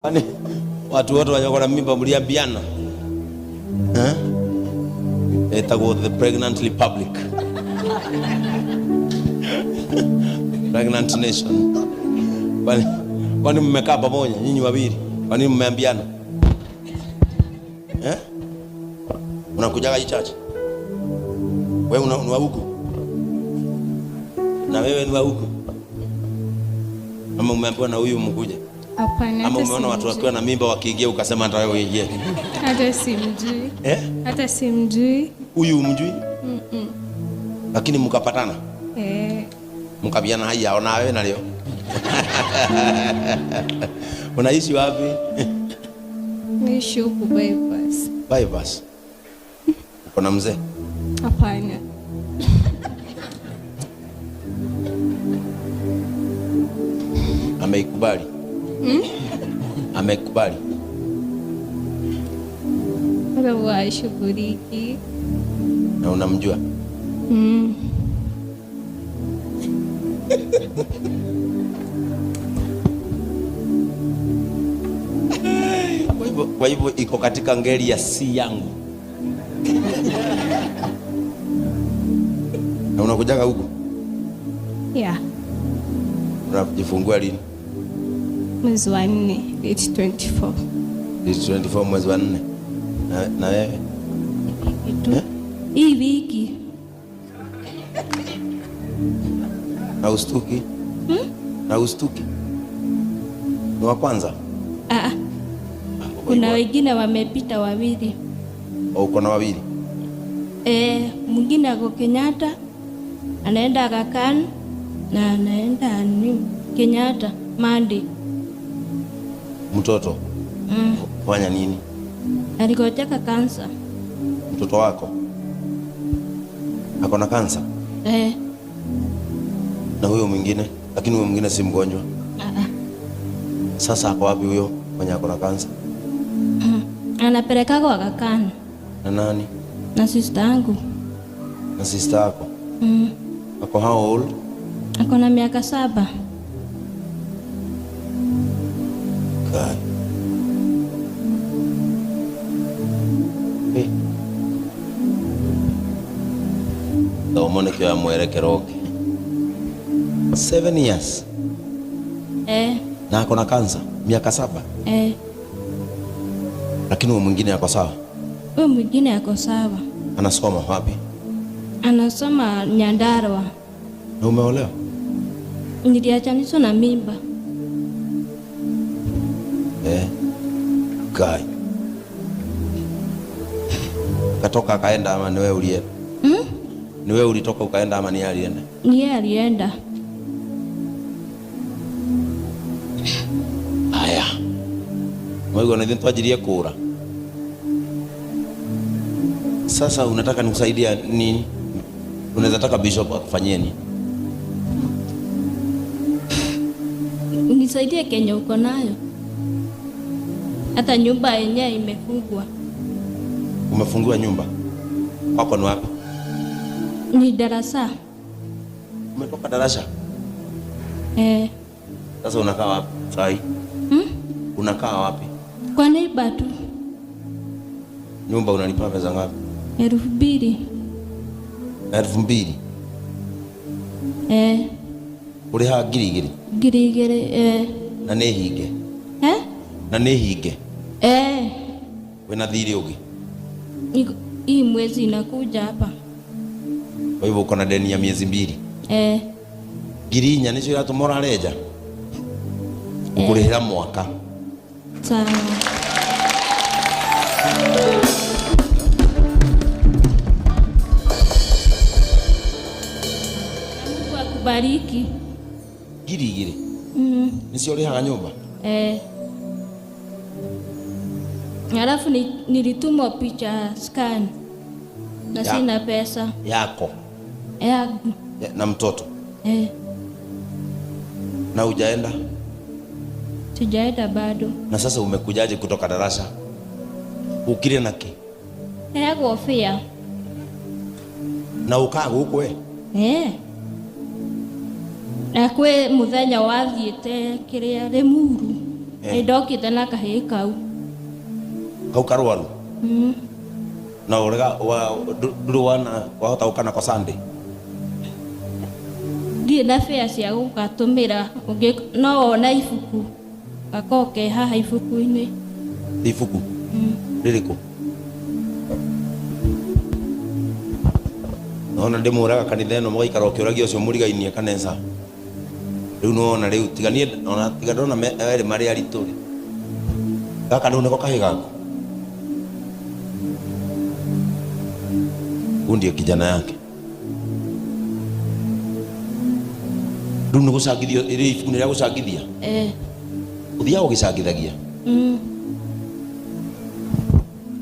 Kwani watu wote wanyoko na mimba mliambiana? Itakuwa the pregnant republic. Pregnant nation. Kwani mmekaa pamoja nyinyi wawili? Kwani mmeambiana? Unakujaga chache? Wewe ni wa huko? Na wewe ni wa huko? Ama umeambiwa na huyu mkuja? Hapana. Ama umeona watu wakiwa na mimba wakiingia ukasema hata wewe uingie? Hata simjui. Hata simjui. Huyu umjui? Lakini mkapatana? Mkabiana haya ona wewe na leo. Unaishi wapi? Naishi huko Bypass. Bypass. Uko na mzee? Hapana. Ameikubali? Amekubali? Wewe shughuliki. Na unamjua? Kwa hivyo iko katika ngeli ya si yangu. Na unakujaga huko? Yeah. Unajifungua lini? Mwezi wa 4, date 24. Date 24 mwezi wa 4. Na wewe? Hii wiki. Na ustuki? Na ustuki? Ni wa kwanza? Kuna wengine wamepita wawili. Uko na wawili? Mwingine ako Kenyatta, anaenda Aga Khan na anaenda Kenyatta Monday. Mtoto? Fanya nini? Alikoteka kansa. Mtoto wako ako na kansa? Na huyo mwingine? Lakini huyo mwingine si mgonjwa? Sasa ako wapi huyo mwenye ako na kansa? Anapeleka kwa Aga Khan. Na nani? Na sister yangu. Na sister yako? Ako how old? Ako na miaka 7. God. Umone kwa mwerekeroke 7 years. Na ako na kansa miaka 7. Lakini huyo mwingine ako sawa? Huyo mwingine ako sawa. Anasoma wapi? Anasoma Nyandarua. Na umeolewa? Niliachanishwa na mimba. Kai. Katoka akaenda ama ni wewe ulienda? Ni wewe ulitoka ukaenda ama ni yeye alienda? Ni yeye alienda. Haya. Wewe unadhani tuajirie kura? Sasa unataka nikusaidia nini? Unaweza taka bishop akufanyie nini? Unisaidie Kenya uko nayo. Hata nyumba yenyewe imefungwa. Umefungiwa nyumba? Kwako ni wapi? Ni darasa. Umetoka darasa? Sasa unakaa wapi sai? Unakaa wapi? Kwa neighbor tu. Nyumba unalipa pesa ngapi? 2,000. 2,000? Uri ha girigiri? Girigiri. Na ne hige? Na ne hige? Wena thiri ugi? Hii mwezi inakuja hapa. Kwa hivyo uko na deni ya miezi 2? Girinya nicio iratumora reja? Ukurihira mwaka? Sawa. Mungu akubariki. Girigiri? Nicio urihaga nyumba? Halafu nilitumwa picha scan. Na sina pesa. Yako? Yangu. Na mtoto? Na hujaenda? Sijaenda bado. Na sasa umekujaje kutoka darasa? Ukire naki? Gofia. Na ukaa huko Na kwe muthenya wathiete kiria Limuru Aidokite na kahii kau. Kau karwaru? Na urega nduruwana wahota gukana kwa Sunday? Ndirĩ na fare cia gũgatũmĩra no wona ibuku gakoke haha ibuku-inĩ. Ibuku? Rĩrĩkũ? Nona ndĩmũraga kanitha ĩno mũgaikara ũkĩũragia ũcio mũrigainie kanesa. Rĩu nona rĩu tiganie ona tiga ndona erĩ marĩ aritũ rĩ. Gaka rĩu nĩko kahĩ gaku? Ndiye kijana yake. Rĩu nĩ gũcangithio ĩrĩ ibuku nĩ rĩa gũcangithia? Ũthiaga ũgĩcangithagia?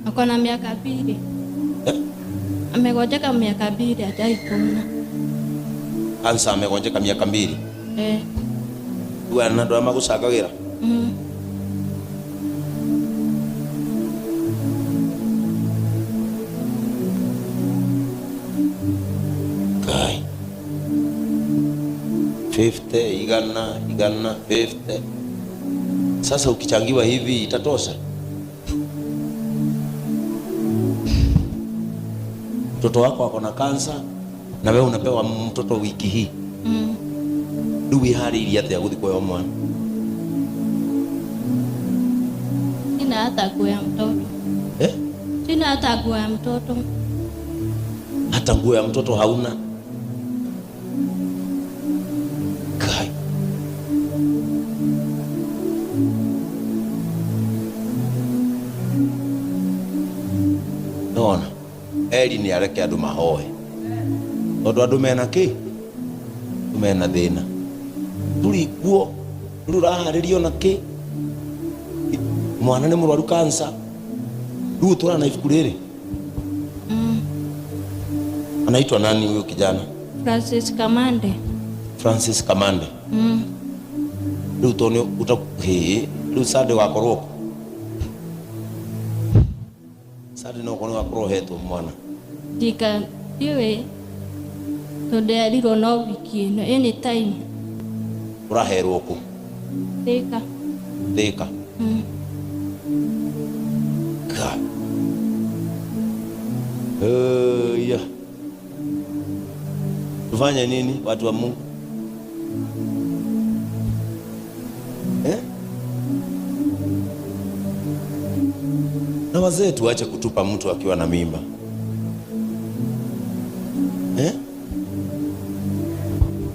Akona miaka 2. Amegonjeka miaka 2 hajaipona. Kansa amegonjeka miaka 2? Rĩu ana andũ arĩa magũcangagĩra? Kai 50 igana 50. Sasa ukichangiwa hivi itatosha? Mtoto wako ako na kansa na wewe unapewa mtoto wiki hii. Rĩu wĩharĩirie atĩa gũthiĩ kuoya mwana? Sina hata nguo ya mtoto. Sina hata nguo ya mtoto. Hata nguo ya mtoto hauna? Kai. Nona Eli nĩ areke andũ mahoe, tondũ andũ mena kĩ? Mena thĩna. Tũrĩ kuo rĩu ũraharĩrio na kĩ? Mwana nĩ mũrwaru kansa. Rĩu ũtwara na ibuku rĩrĩ? Anaitwa nani huyo kijana? Francis Kamande. Francis Kamande. Rĩu toni rĩu Sunday wakorwo ku? Sunday no kono wakorwo hetwo mwana? Ndika ndiũĩ tondũ erirwo no wiki ĩno anytime. Ũraherwo ku? Thika. Thika? Ka. Yeah. Tufanye nini watu wa Mungu? Na wazee tuache kutupa mtu akiwa na mimba.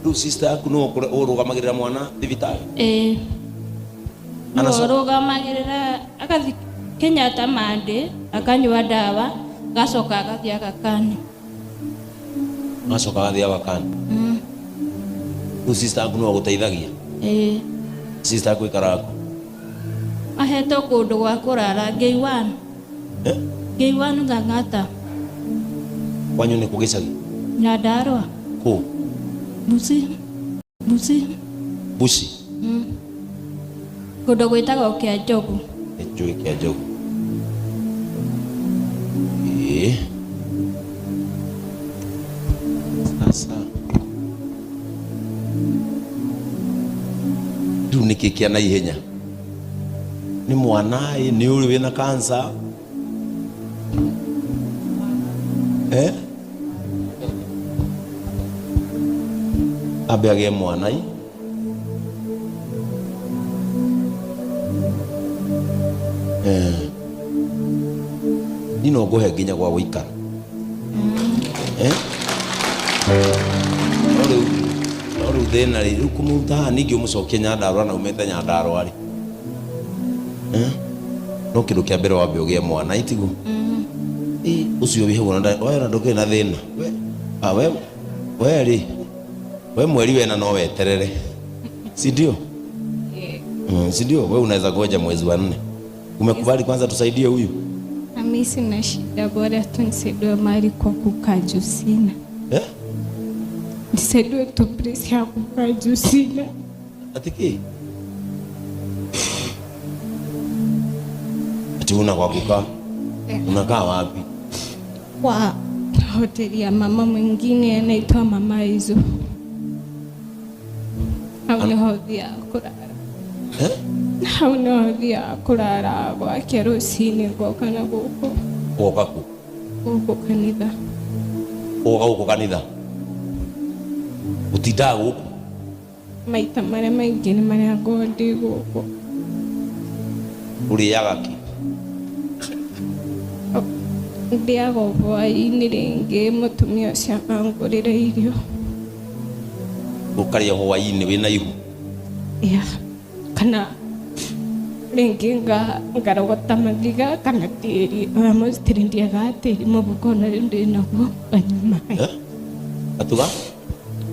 Rĩu sister yaku no ũrũgamagĩrĩra mwana thibitarĩ? No ũrũgamagĩrĩra agathi Kenyatta Monday akanyua ndawa gacoka agathia Gakani. Gacoka agathia Gakani? Rĩu sister yaku no gũteithagia? Sister yaku ĩkarako? Ahetwo kũndũ gwa kũrara Gĩiwan. Gĩiwan Lang'ata. Kwanyu nĩ kũ gĩcagi? Nyandarua. Kũ? Busi. Busi? Kũndũ gwĩtagwo Kĩa Njogu. Njũĩ Kĩa Njogu. Sasa rĩu nĩkĩ kĩa na ihenya? Nĩ mwanaĩ nĩ ũrĩ wĩna kansa? Ambe agĩe mwanai? Nino ngũhe nginya gwa gũikara? No rĩu thĩna rĩ, rĩu kũmũruta haha ningĩ ũmũcokie Nyandarua na umĩte Nyandarua rĩ? No kĩndũ kĩa mbere wambe ũgĩe mwana itigu? Ũcio wĩ hau na ndũkĩrĩ na thĩna? We rĩ, we mweri wena no weterere, si ndio? Si ndio? We unaweza ngoja mwezi wa 4. Umekubali kwanza tusaidie huyu? Mimi sina shida, bora tu nisaidie mahali kwa kukaa juu sina. Nisaidie tu place ya kukaa juu sina. Atiki? Ati una kwa kukaa? Unakaa wapi? Kwa hoteli ya mama mwingine anaitwa Mama Hizo. Au ni hodhi ya kulala. hau no thiaga kũrara gwake rũcinĩ ngoka na gũkũ Woka ku. gũkũ kanitha. Woka gũkũ kanitha. Utindaga gũkũ. Maita marĩa maingĩ nĩ marĩa ngoragwo ndĩ gũkũ. Ũrĩaga kĩ? Ndĩaga o hwaĩ-inĩ rĩngĩ mũtumia ũcio akangũrĩra irio. Ũkarĩa hwaĩ-inĩ wĩna ihu? Kana rĩngĩ ngarogota mathiga kana tĩri. Mostly ndiaga tĩri mũhuko na rĩu ndĩ naguo nganyua maĩ. Atuga?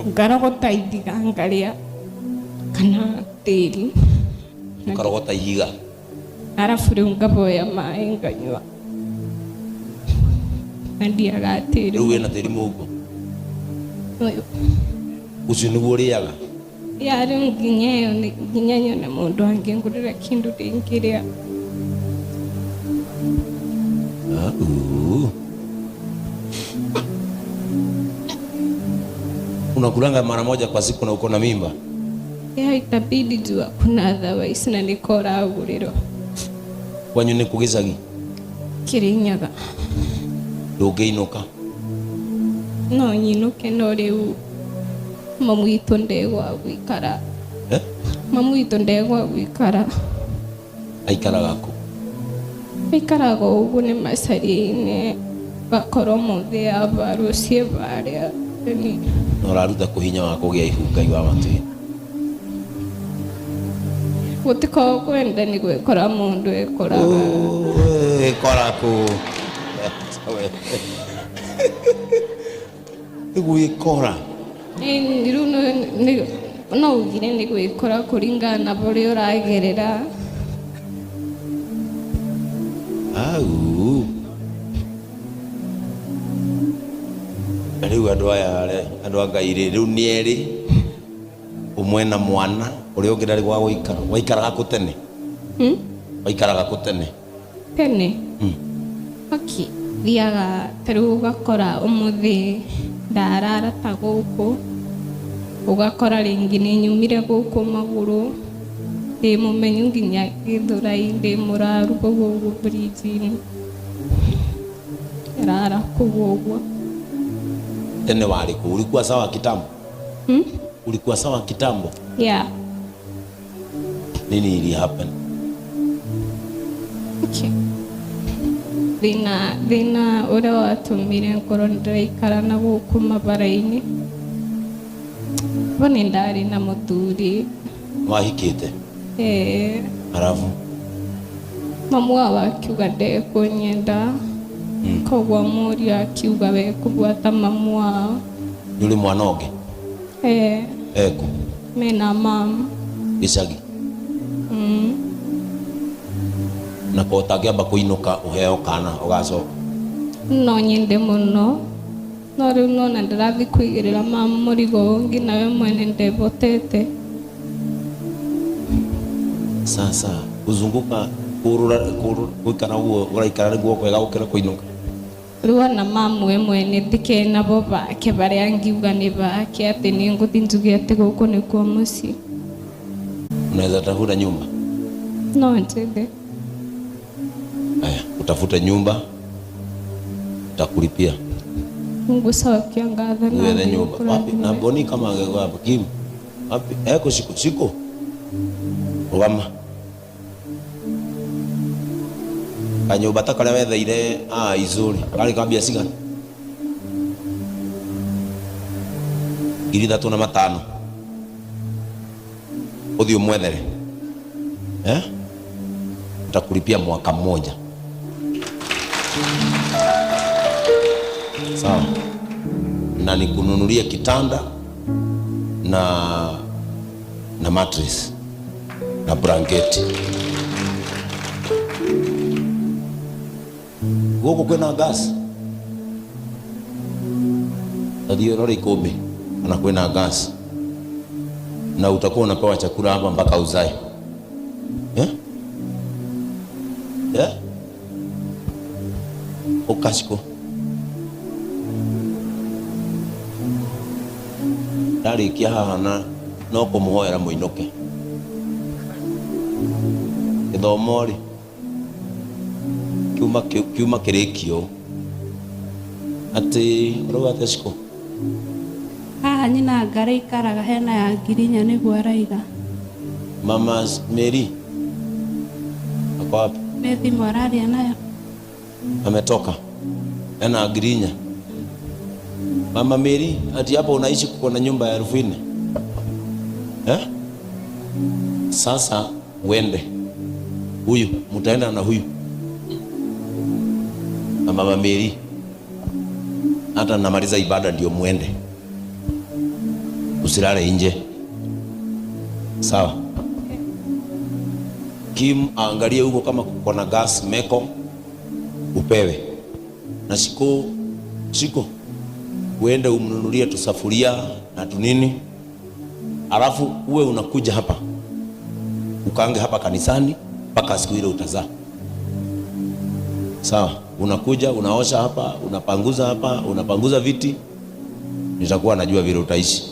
Ngarogota ithiga ngarĩa kana tĩri. Ũkarogota ihiga? Arabu rĩu ngaboya maĩ nganyua. Na ndiaga tĩri. Rĩu wĩna tĩri mũhuko? Ũyũ. Ũcio nĩguo ũrĩaga? Rĩu nginya nyone mũndũ angĩngũrĩra kĩndũ ndĩngĩrĩa. Unakulanga mara moja kwa siku na uko na mimba? Itabidi juu hakuna otherwise na niko ũragũrĩrwo. Kwanyu nĩ kũ gĩcagi? Kĩrĩnyaga. Ndũngĩinũka? No nyinũke no rĩu mamu witũ ndegwa gũikara. Mamu witũ ndegwa gũikara. Aikaraga kũ? Aikaraga ũguo nĩ macaria-inĩ. Gakorwo mũthĩ aba rũciĩ barĩa. Na ũraruta kũhinya wa kũgĩa ihu Ngai wa matũĩ. Gũtikoragwo kwenda nĩ gwĩkora mũndũ ekoraga. Ekora kũ? Gwĩkora? Rĩu no ugire nĩ gwĩkora kũringana na ũrĩa ũragerera. Rĩu andũ aya andũ a Ngai rĩu nĩ erĩ, ũmwe na mwana ũrĩa ũngĩ ndarĩ gwa gũikara. Waikaraga kũ tene? Waikaraga kũ tene? Tene? Thiaga ta rĩu ũgakora ũmũthĩ ndarara ta gũkũ. Ũgakora rĩngĩ nĩ nyumire gũkũ magũrũ. Ndĩ mũmenyu nginya Gĩthũrai ndĩ mũraru ũguo bridge-inĩ. Rara kũu ũguo. Tene warĩ kũ? Ulikuwa sawa kitambo? Ulikuwa sawa kitambo? Yeah. Nini ili happen? Thĩna ũrĩa watũmire ngorwo ndĩraikara na gũkũ mabara-inĩ. Bo nĩ ndarĩ na mũthuri. Wahikĩte? Arabu? Mamu wao akiuga ndekũnyenda. Koguo mũriũ akiuga we kũbuata mamu wao. Nĩ ũrĩ mwana ũngĩ? Ekũ? Mena mamu. Gĩcagi? Na ko ũtangĩamba kũinũka ũheo kana ũgacoka? No nyende mũno. No rĩu nona ndĩrathiĩ kũigĩrĩra mamu mũrigo ũngĩ nawe mwene ndebotete. Sasa kuzunguka gũikara ũguo ũraikara nĩguo kwega gũkĩra kũinũka? Rĩu ona mamu we mwene ndikena bo bake barĩa ngiuga nĩ bake atĩ nĩ ngũthiĩ njuge atĩ gũkũ nĩkuo mũciĩ. Unaweza tafuta nyumba? No njende. Haya, utafute nyumba, utakulipia. Mungu sawa kiangaza na uwe nyumba. Wapi? Na Boni kama angekuwa hapa Kim. Wapi? Eko siko. Rwama. Kanyumba takale wetheire izuri. Kali kambia sigana. 3,500. Uthi umwethere. Utakulipia mwaka mmoja. Sawa. Na nikununulie kitanda na mattress na blanketi. Goko kwena gas. Ndio rori kobe anakwenda gas. Na utakuwa unapewa chakula hapa mpaka uzae. Okashiko. Dari kia haha no kumuhoera muinoke. githomori kiuma kirikio ati roga tesco nyina ngari ikaraga hena ya Ngirinya niguo araiga. Mama Mary ako wapi? Nĩ thimũ araria nayo. Ametoka hena Ngirinya. Mama Mary, ati hapo unaishi kuko na nyumba ya 4,000 Sasa uende huyu, mtaenda na huyu na Mama Mary, hata namaliza ibada ndio muende, usilale nje, sawa? Kim angalie huko kama kuko na gas meko upewe, na siko uende umnunulie tusafuria na tunini, alafu uwe unakuja hapa ukaange hapa kanisani mpaka siku ile utazaa, sawa? Unakuja unaosha hapa, unapanguza hapa, unapanguza viti, nitakuwa najua vile utaishi.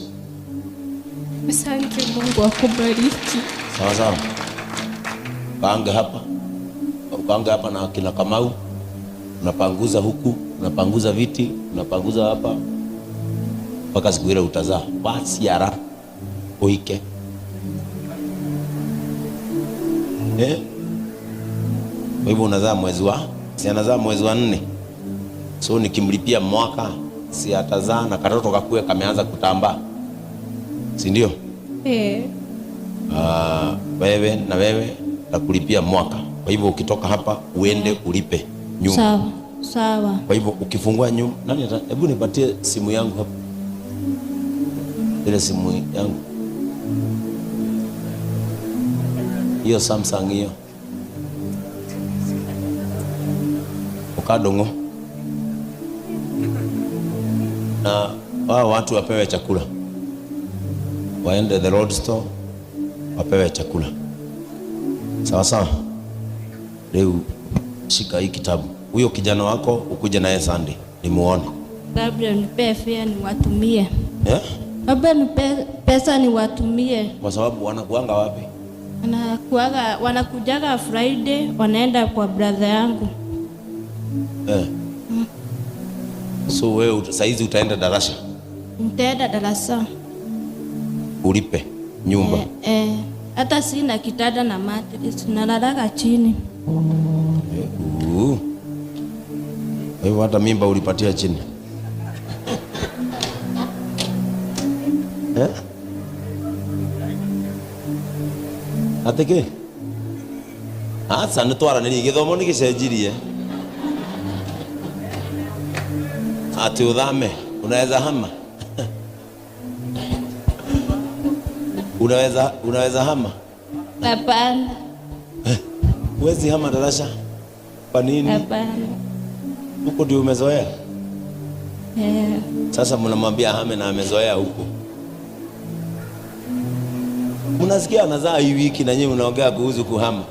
Asante, Mungu akubariki. Sawa sawa. Ukaange hapa na kina Kamau, unapanguza huku, unapanguza viti, unapanguza hapa mpaka siku ile utazaa. Wasiara uike. Kwa hivyo unazaa si anazaa mwezi wa 4. So nikimlipia mwaka si atazaa na katoto kakue kameanza kutambaa, si ndio? Wewe takulipia mwaka. Kwa hivyo ukitoka hapa uende ulipe nyumba. Sawa sawa. Kwa hivyo ukifungua nyumba, hebu nipatie simu yangu hapa, ile simu yangu hiyo Samsung hiyo ukadongo, na wao watu wapewe chakula, waende the road store wapewe chakula, sawa sawa. Leo shika hii kitabu, huyo kijana wako ukuje naye Sunday nimuone. Labda nipe fare niwatumie. Labda nipe pesa niwatumie. Kwa sababu wanakuanga wapi? Wanakujaga Friday, wanaenda kwa brother yangu. So wewe saizi utaenda darasa? Nitaenda darasa. Ulipe nyumba? Hata sina kitanda na mattress, nalala chini. Wewe hata mimba ulipatia chini? Ateke? Sana twara nini githomo ni gicenjirie. Ati udhame, unaweza hama? Unaweza hama? Hapana. Huwezi hama darasa? Kwa nini? Hapana. Huko ndio umezoea? Sasa mnamwambia hame na amezoea huko. Mnasikia anazaa hii wiki na nyinyi mnaongea kuhusu kuhama.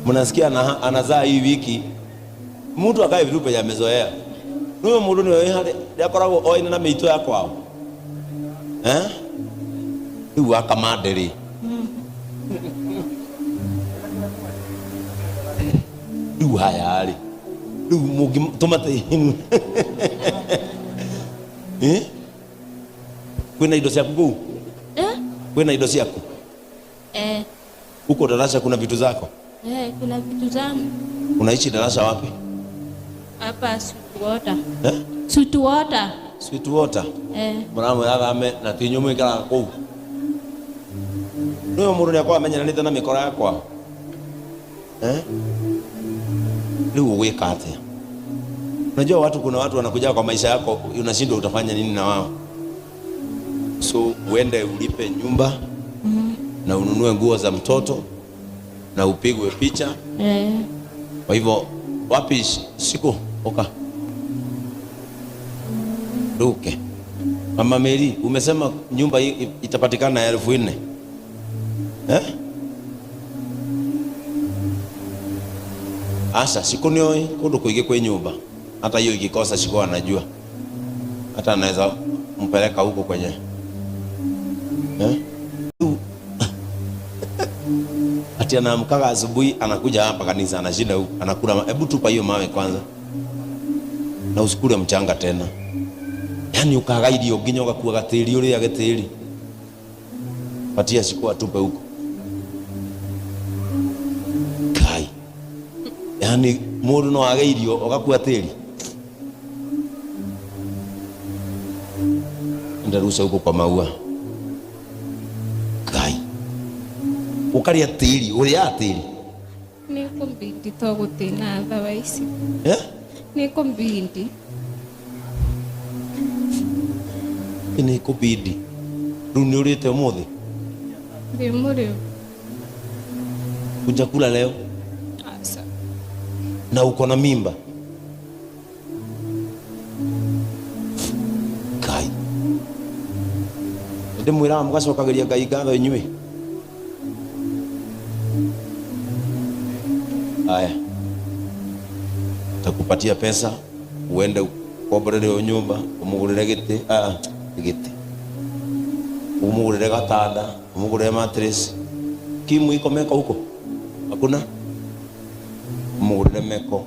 Mnasikia anazaa hii wiki. Mtu akae vitu penye amezoea. Nuyo mundu ni wewe hali yakoragwo oine na miito ya kwao. Riu akamaderi. Riu haya ali. Riu mugi tomate hinu. Kwina indo ciaku kuu? Kwina indo ciaku? Huko darasa kuna vitu zako? Kuna vitu zangu. Unaishi darasa wapi? Hapa Sweetwater. Sweetwater. Sweetwater. Muramu yathame na tinyumu ikara kuu. Nuyo mundu ni akwa amenyeranite na mikora yakwa. Riu ugwika atia? Unajua kuna watu wanakuja kwa maisha yako, unashindwa utafanya nini na wao. So uende ulipe nyumba na ununue nguo za mtoto na upigwe picha. Kwa hivyo wapi siku oka duke. Mama Mary, umesema nyumba itapatikana ya 4,000. Asa siku nioi kundu kuige kwa nyumba. Hata hiyo ikikosa siku anajua. Hata anaweza mpeleka huko kwenye ati anaamkaga asubuhi anakuja hapa kanisa anashinda huko anakula. Hebu tupa hiyo mawe kwanza na usikule mchanga tena. Yani ukaga irio nginya ugakuwa gatiri uri ya gatiri patia siku atupe huko kai. Yani mundu no aga irio ugakuwa tiri ndarusa huko kwa maua kai ukaria tiri uri ya tiri niko mbindi to gutina otherwise niko mbindi ini kubidi runi urite umuthi ndimuri kuja kula leo asa na uko na mimba kai ndimwira mugacokageria Ngai ngatho inyui. Haya, takupatia pesa uende ukomborere nyumba umugurire giti giti umugurire gatanda umugurire mattress kimu iko meko huko hakuna umugurire meko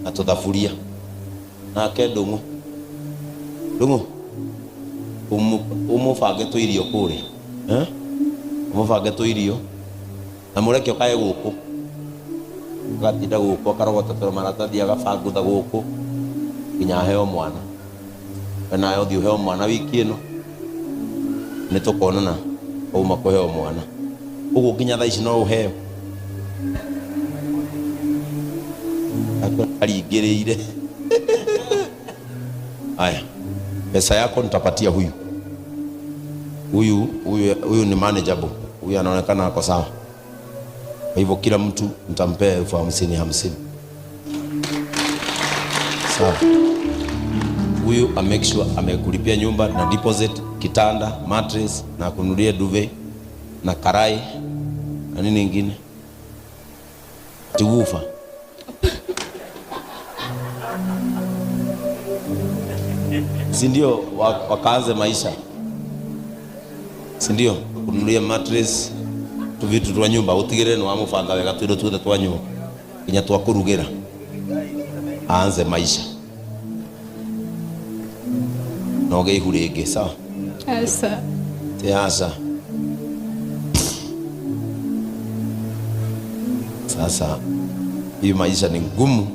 na tuthafuria na kedungu umufange tu irio kuri umufange tu irio na mureke ukae guku gatinda guku akarogota toro maratathi agabangutha guku nginya heo mwana nayo thiu heo mwana wiki ino ni tukonana uma kuheo mwana ugu nginya thaa ici no uheo aringiriire. Haya, pesa yako nitapatia huyu ni manageable, huyu anaonekana ako sawa. Kwa hivyo kila mtu nitampea 50,000. Sawa. Huyu make sure amekulipia nyumba na deposit, kitanda, mattress na kununulia duvet na karai na nini nyingine. Tuufa. Si ndio wakaanze maisha. Si ndio kununulia mattress tu vitu twa nyumba utigire no amufanga wega tuindo tuothe twa nyumba kinya twa kurugira aanze maisha no ge ihurenge. Sawa asa tiasa. Sasa hii maisha ni ngumu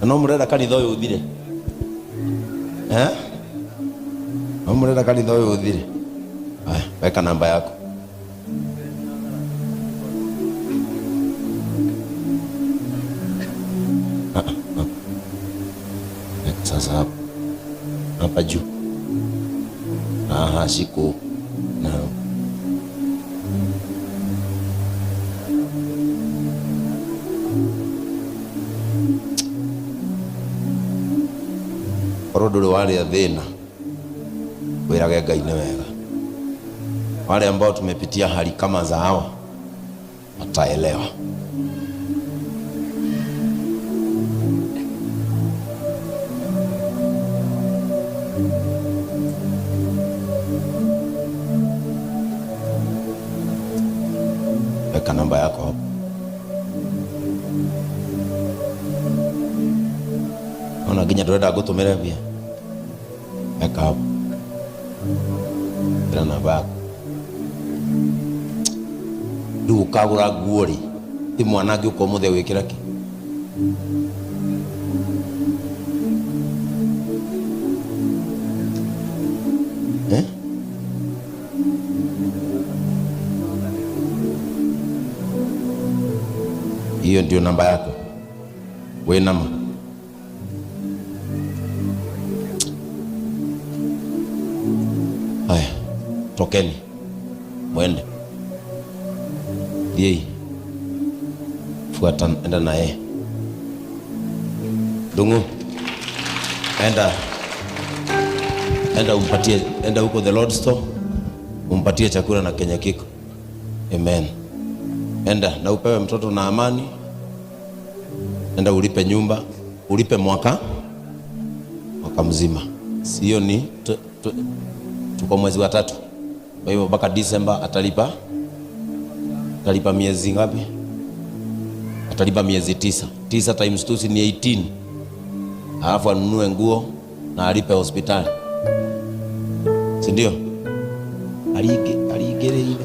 no murenda kanitha uyu uthire no murenda kanitha uyu uthire. Haya, weka namba yako. Sasa hapa juu. Aha, siku na Rodo wale ya dhina wirage Ngai ni wega. Wale ambao tumepitia hali kama za hawa wataelewa. Weka namba yako hapo. Ona ginya turenda gutumira bia. Weka hapo. Ina namba yako. Ndu ukagura nguo ri ti mwanangi uko muthe wikira ki hiyo ndio namba yako. We namba haya, tokeni mwende. Yeye fuata, enda naye Dungu, enda umpatie, enda huko the Lord store umpatie chakula na Kenya kiko. Amen. Enda na upewe mtoto na amani. Enda ulipe nyumba, ulipe mwaka mzima. Sio ni tuko mwezi wa 3. Kwa hivyo mpaka December atalipa Atalipa miezi ngapi? Atalipa miezi 9. 9 times 2 ni 18. Alafu anunue nguo na alipe hospitali. Si ndio? Aligereire.